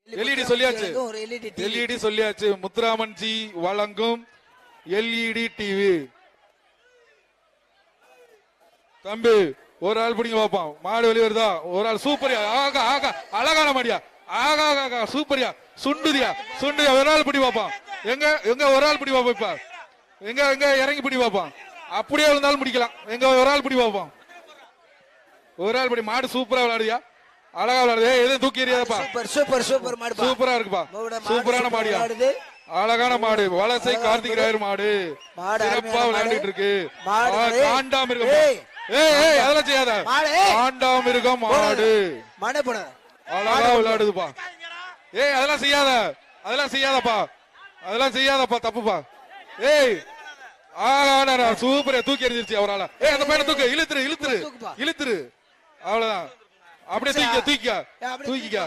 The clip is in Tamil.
எல்இடி சொல்லியாச்சு, ஒரு எல்இடி எல்இடி சொல்லியாச்சு. முத்துராமன் ஜி வழங்கும் எல்இடி டிவி. தம்பி ஒரு ஆள் பிடிங்க பாப்பான். மாடு வெளியே வருதா? ஒரு ஆள் சூப்பரியா, ஆகா ஆகா, அழகான மாடியா, ஆகா ஆகா சூப்பரியா, சுண்டுதியா சுண்டுதியா. ஒரு ஆள் பிடி பாப்பான். எங்க எங்க ஒரு ஆள் பிடி பாப்பா. இப்ப எங்க எங்க இறங்கி பிடி பாப்பான். அப்படியே விழுந்தாலும் முடிக்கலாம். எங்க ஒரு ஆள் பிடி பாப்பான். ஒரு ஆள் பிடி. மாடு சூப்பரா விளையாடுதியா, அழகா விளையாடுது. எதுவும் தூக்கி எறியாதப்பா. சூப்பர் சூப்பர் சூப்பர் மாடு, சூப்பரா இருக்குப்பா. சூப்பரான மாடியா, அழகான மாடு. வலசை கார்த்திக் ராயர் மாடு சிறப்பா விளையாண்டுட்டு இருக்கு. காண்டாமிருகம், ஏய் அதெல்லாம் செய்யாத. காண்டாமிருகம் மாடு அழகா விளையாடுதுப்பா. ஏய் அதெல்லாம் செய்யாத, அதெல்லாம் செய்யாதப்பா, அதெல்லாம் செய்யாதப்பா, தப்புப்பா. ஏய் ஆனா சூப்பரா தூக்கி எறிஞ்சிருச்சு அவரால. ஏய் அந்த பையனை தூக்கு, இழுத்துரு இழுத்துரு இழுத்துரு, அவ்வளவுதான். அப்படியே தூக்கிக்க தூக்கிக்க தூக்கிக்க.